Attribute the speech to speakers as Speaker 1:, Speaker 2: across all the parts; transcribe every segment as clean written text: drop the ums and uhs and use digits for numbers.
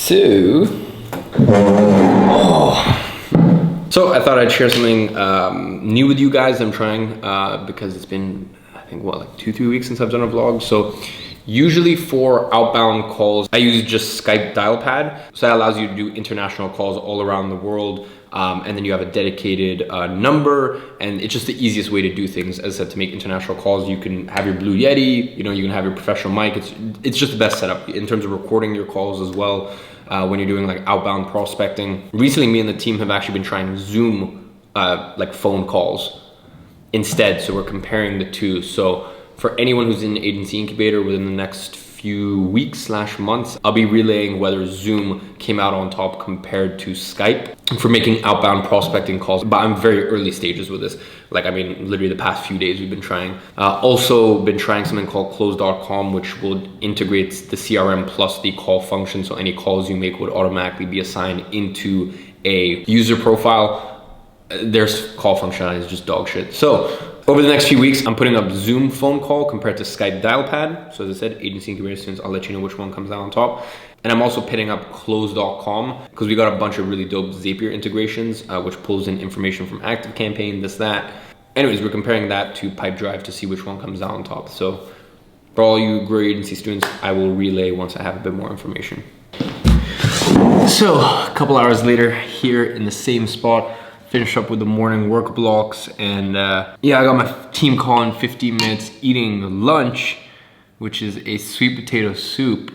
Speaker 1: So I thought I'd share something new with you guys. I'm trying because it's been, I think, what, like 2-3 weeks since I've done a vlog. So usually for outbound calls, I use just Skype dial pad. So that allows you to do international calls all around the world. And then you have a dedicated number, and it's just the easiest way to do things. As I said, to make international calls, you can have your Blue Yeti, you can have your professional mic. It's just the best setup in terms of recording your calls as well. When you're doing like outbound prospecting. Recently, me and the team have actually been trying Zoom like phone calls instead. So we're comparing the two. So for anyone who's in agency incubator within the next few weeks / months, I'll be relaying whether Zoom came out on top compared to Skype for making outbound prospecting calls. But I'm very early stages with this. Like, I mean, literally the past few days we've been trying. Also been trying something called close.com, which will integrate the CRM plus the call function. So any calls you make would automatically be assigned into a user profile. Their call functionality is just dog shit. So over the next few weeks, I'm putting up Zoom phone call compared to Skype dial pad. So as I said, agency incubator students, I'll let you know which one comes out on top. And I'm also pitting up close.com because we got a bunch of really dope Zapier integrations, which pulls in information from ActiveCampaign, this, that. Anyways, we're comparing that to Pipedrive to see which one comes out on top. So for all you Grow Your Agency students, I will relay once I have a bit more information. So a couple hours later, here in the same spot, finished up with the morning work blocks, and yeah, I got my team call in 15 minutes, eating lunch, which is a sweet potato soup.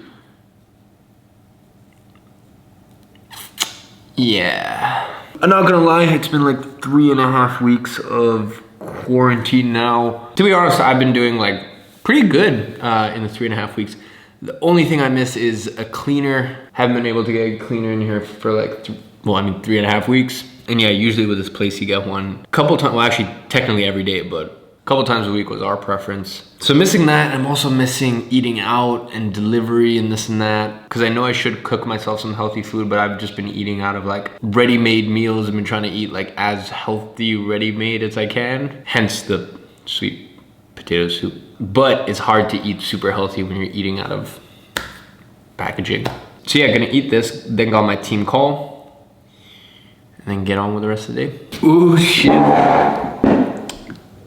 Speaker 1: Yeah. I'm not gonna lie, it's been like 3.5 weeks of quarantine now. To be honest, I've been doing like pretty good in the 3.5 weeks. The only thing I miss is a cleaner. Haven't been able to get a cleaner in here for like, 3.5 weeks. And yeah, usually with this place you get one a couple times, well actually technically every day, but a couple times a week was our preference. So missing that. I'm also missing eating out and delivery and this and that. Cause I know I should cook myself some healthy food, but I've just been eating out of like ready-made meals. I've been trying to eat like as healthy ready-made as I can. Hence the sweet potato soup. But it's hard to eat super healthy when you're eating out of packaging. So yeah, gonna eat this, then got my team call. And then get on with the rest of the day. Ooh, shit.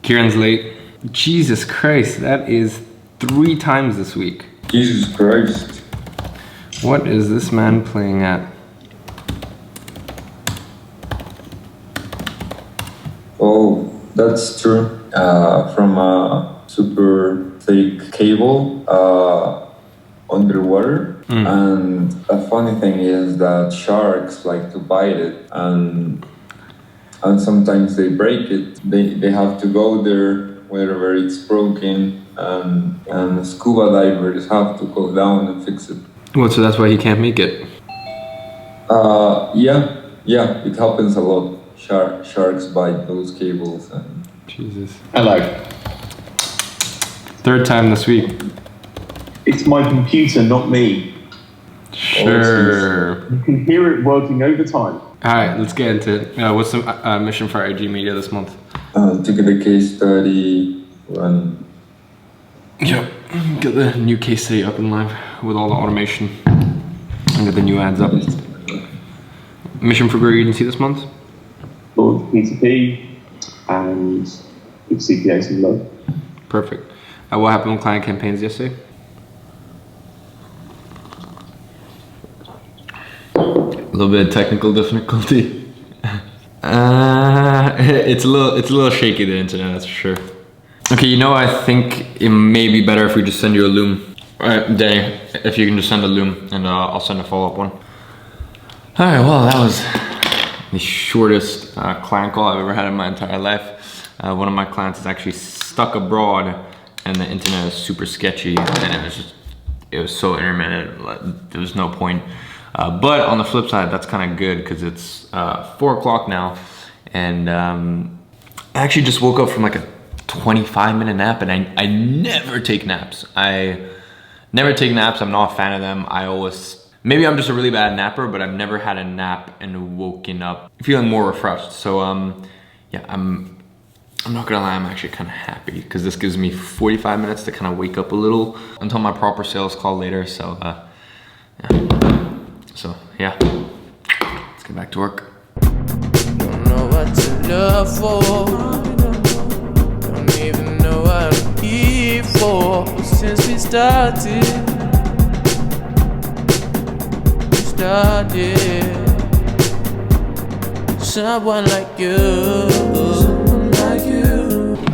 Speaker 1: Kieran's late. Jesus Christ, that is 3 times this week.
Speaker 2: Jesus Christ.
Speaker 1: What is this man playing at?
Speaker 2: Oh, that's true. From a super thick cable underwater. And a funny thing is that sharks like to bite it, and sometimes they break it. They have to go there wherever it's broken, and scuba divers have to go down and fix it.
Speaker 1: What, so that's why he can't make it?
Speaker 2: Yeah, it happens a lot. Sharks bite those cables. And
Speaker 1: Jesus.
Speaker 3: Hello.
Speaker 1: 3rd time this week.
Speaker 3: It's my computer, not me.
Speaker 1: Sure.
Speaker 3: You can hear it working overtime.
Speaker 1: Alright, let's get into it. What's the mission for IAG Media this month?
Speaker 2: to get a case study run.
Speaker 1: Yep, get the new case study up and live with all the automation and get the new ads up. Mission for Grow Your Agency this month?
Speaker 3: Launch P2P and give CPA some love.
Speaker 1: Perfect. What happened with client campaigns yesterday? A little bit of technical difficulty. It's a little shaky, the internet, that's for sure. Okay, I think it may be better if we just send you a loom. Alright, Danny, if you can just send a loom and I'll send a follow-up one. Alright, well, that was the shortest client call I've ever had in my entire life. One of my clients is actually stuck abroad and the internet is super sketchy and it was so intermittent, there was no point. But on the flip side, that's kind of good because it's 4 o'clock now, and I actually just woke up from like a 25-minute nap, and I never take naps. I'm not a fan of them. Maybe I'm just a really bad napper, but I've never had a nap and woken up feeling more refreshed. So yeah, I'm not gonna lie, I'm actually kind of happy because this gives me 45 minutes to kind of wake up a little until my proper sales call later. So yeah. So yeah, let's get back to work.
Speaker 4: Don't know what to look for. Don't even know what I'm here for. Since we started. Someone like you.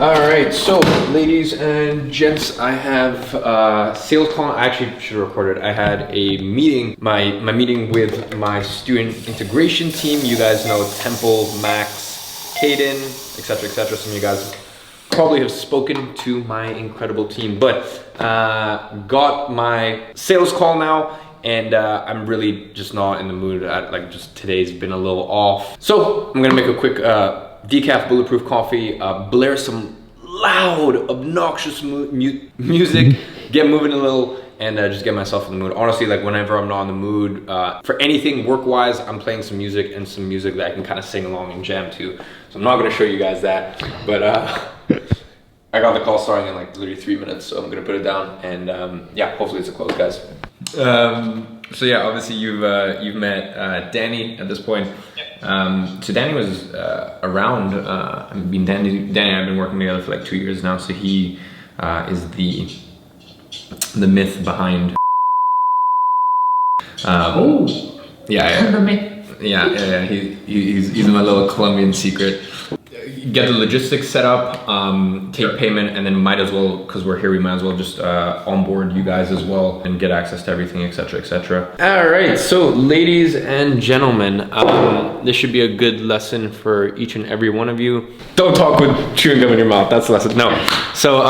Speaker 1: All right, so ladies and gents, I have sales call. I actually should have recorded. I had a meeting, my meeting with my student integration team. You guys know Temple, Max, Caden, etc., etc. Some of you guys probably have spoken to my incredible team, but got my sales call now. And I'm really just not in the mood. Like just today's been a little off. So I'm gonna make a quick decaf bulletproof coffee, blare some loud, obnoxious music, get moving a little, and just get myself in the mood. Honestly, like whenever I'm not in the mood for anything work-wise, I'm playing some music and some music that I can kind of sing along and jam to. So I'm not gonna show you guys that, but I got the call starting in like literally 3 minutes, so I'm gonna put it down, and yeah, hopefully it's a close, guys. So yeah, obviously you've met Danny at this point. So Danny was around. I mean, Danny and I have been working together for like 2 years now. So he is the myth behind. Yeah. He's my little Colombian secret. Get the logistics set up, take payment, and then might as well, because we're here, we might as well just onboard you guys as well and get access to everything, etc., etc. All right, so ladies and gentlemen, this should be a good lesson for each and every one of you. Don't talk with chewing gum in your mouth. That's the lesson. No. So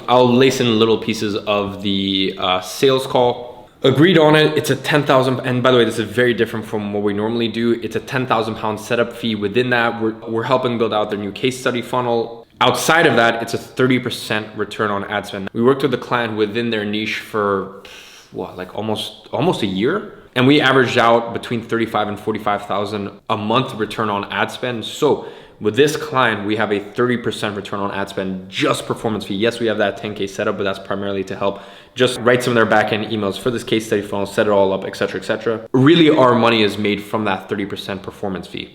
Speaker 1: I'll lace in little pieces of the sales call. Agreed on it. It's a 10,000, and by the way, this is very different from what we normally do. It's a 10,000 pound setup fee. Within that, we're helping build out their new case study funnel. Outside of that, it's a 30% return on ad spend. We worked with the client within their niche for what, like almost a year, and we averaged out between 35 and 45,000 a month return on ad spend. So with this client, we have a 30% return on ad spend, just performance fee. Yes, we have that 10K setup, but that's primarily to help just write some of their back-end emails for this case study funnel, set it all up, etc., etc. Really, our money is made from that 30% performance fee.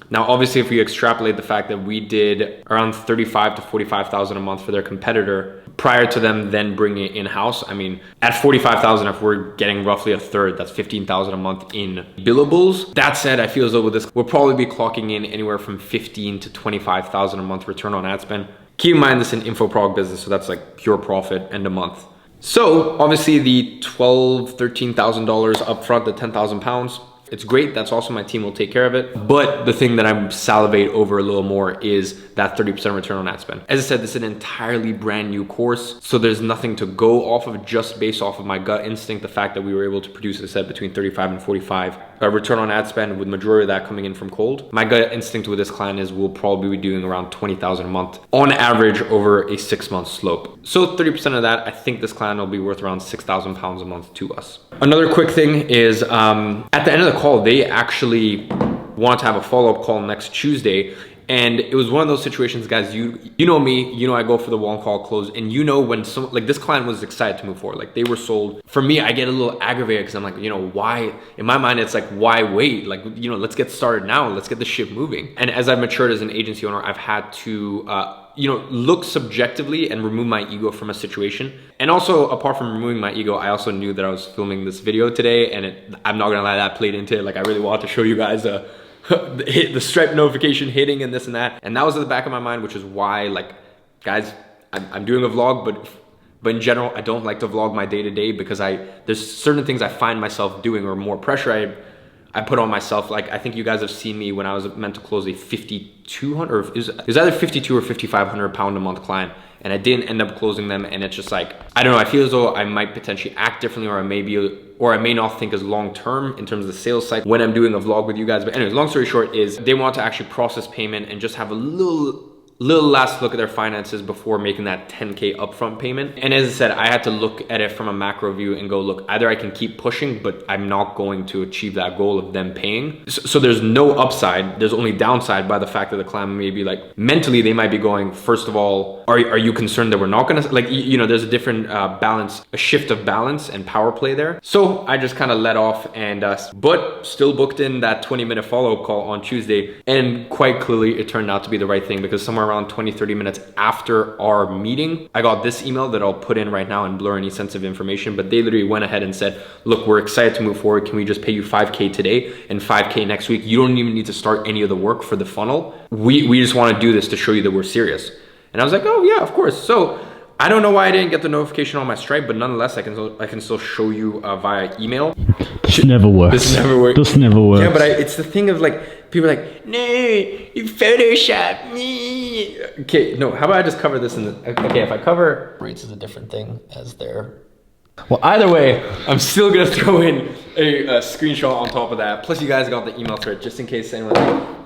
Speaker 1: Now, obviously, if we extrapolate the fact that we did around 35 to 45,000 a month for their competitor prior to them then bringing it in-house, I mean, at 45,000, if we're getting roughly a third, that's 15,000 a month in billables. That said, I feel as though with this, we'll probably be clocking in anywhere from 15 to 25,000 a month return on ad spend. Keep in mind this is an infoprog business, so that's like pure profit end of month. So obviously the $12,000, $13,000 upfront, the 10,000 pounds, it's great. That's also my team will take care of it. But the thing that I'm salivate over a little more is that 30% return on ad spend. As I said, this is an entirely brand new course. So there's nothing to go off of just based off of my gut instinct. The fact that we were able to produce a set between 35 and 45 return on ad spend, with majority of that coming in from cold. My gut instinct with this client is we'll probably be doing around 20,000 a month on average over a 6-month slope. So 30% of that, I think this client will be worth around 6,000 pounds a month to us. Another quick thing is at the end of the call, they actually want to have a follow-up call next Tuesday. And it was one of those situations, guys, you know me, you know I go for the one call close, and you know when some, like this client was excited to move forward, like they were sold. For me, I get a little aggravated because I'm like, you know, why? In my mind, it's like, why wait? Like, you know, let's get started now. Let's get the ship moving. And as I've matured as an agency owner, I've had to, you know, look subjectively and remove my ego from a situation. And also, apart from removing my ego, I also knew that I was filming this video today, and I'm not gonna lie, that played into it. Like, I really wanted to show you guys the Stripe notification hitting and this and that. And that was at the back of my mind, which is why, like, guys, I'm doing a vlog, but in general, I don't like to vlog my day-to-day because there's certain things I find myself doing, or more pressure I put on myself. Like, I think you guys have seen me when I was meant to close a 5,200, or it was either 52 or 5,500 pound a month client, and I didn't end up closing them. And it's just like, I don't know, I feel as though I might potentially act differently, or I may not think as long-term in terms of the sales cycle when I'm doing a vlog with you guys. But anyways, long story short is they want to actually process payment and just have a little little last look at their finances before making that 10K upfront payment. And as I said, I had to look at it from a macro view and go, look, either I can keep pushing, but I'm not going to achieve that goal of them paying. So there's no upside, there's only downside by the fact that the client may be like, mentally, they might be going, first of all, are you concerned that we're not gonna, like, you know, there's a different balance, a shift of balance and power play there. So I just kind of let off and, but still booked in that 20-minute follow-up call on Tuesday. And quite clearly, it turned out to be the right thing, because somewhere around 20-30 minutes after our meeting, I got this email that I'll put in right now and blur any sensitive information, but they literally went ahead and said, look, we're excited to move forward. Can we just pay you 5K today and 5K next week? You don't even need to start any of the work for the funnel. We just want to do this to show you that we're serious. And I was like, oh yeah, of course. So I don't know why I didn't get the notification on my Stripe, but nonetheless, I can still show you via email.
Speaker 5: This never works.
Speaker 1: This never works.
Speaker 5: This never works.
Speaker 1: Yeah, but it's the thing of like, people are like, no, you Photoshop me. Okay, no, how about I just cover this in the, okay, if I cover rates is a different thing as their, well, either way, I'm still gonna throw in a screenshot on top of that. Plus you guys got the email thread just in case anyone's like,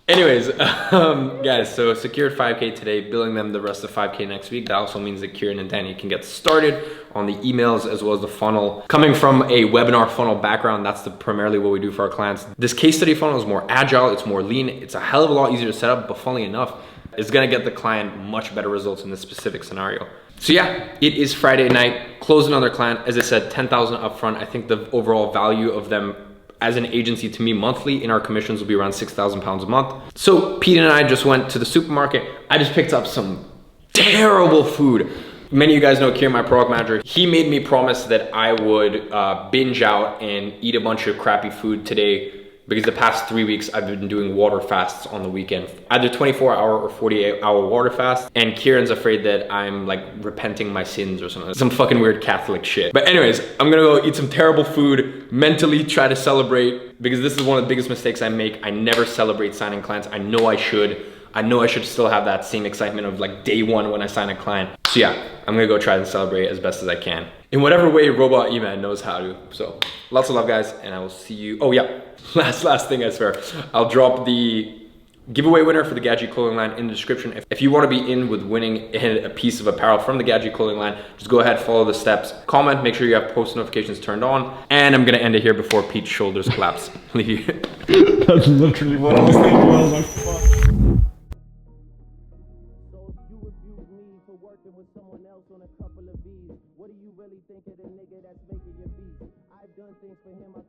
Speaker 1: anyways, guys, so secured 5K today, billing them the rest of 5K next week. That also means that Kieran and Danny can get started on the emails as well as the funnel. Coming from a webinar funnel background, that's primarily what we do for our clients. This case study funnel is more agile, it's more lean, it's a hell of a lot easier to set up, but funnily enough, it's gonna get the client much better results in this specific scenario. So yeah, it is Friday night, close another client. As I said, 10,000 upfront. I think the overall value of them as an agency to me monthly in our commissions will be around £6,000 a month. So Pete and I just went to the supermarket. I just picked up some terrible food. Many of you guys know Kieran, my product manager. He made me promise that I would binge out and eat a bunch of crappy food today, because the past 3 weeks I've been doing water fasts on the weekend, either 24-hour or 48-hour water fast. And Kieran's afraid that I'm like repenting my sins or something, some fucking weird Catholic shit. But anyways, I'm gonna go eat some terrible food, mentally try to celebrate, because this is one of the biggest mistakes I make. I never celebrate signing clients. I know I should. I know I should still have that same excitement of like day one when I sign a client. So yeah, I'm gonna go try and celebrate as best as I can in whatever way Robot Iman knows how to. So lots of love, guys, and I will see you. Oh yeah, last thing, I swear. I'll drop the giveaway winner for the Gadzhi clothing line in the description. If you want to be in with winning a piece of apparel from the Gadzhi clothing line, just go ahead, follow the steps, comment, make sure you have post notifications turned on, and I'm gonna end it here before Pete's shoulders collapse.
Speaker 5: That's literally what I was thinking. I was like, fuck.
Speaker 4: With someone else on a couple of V's. What do you really think of the nigga that's making your beats? I've done things for him I thought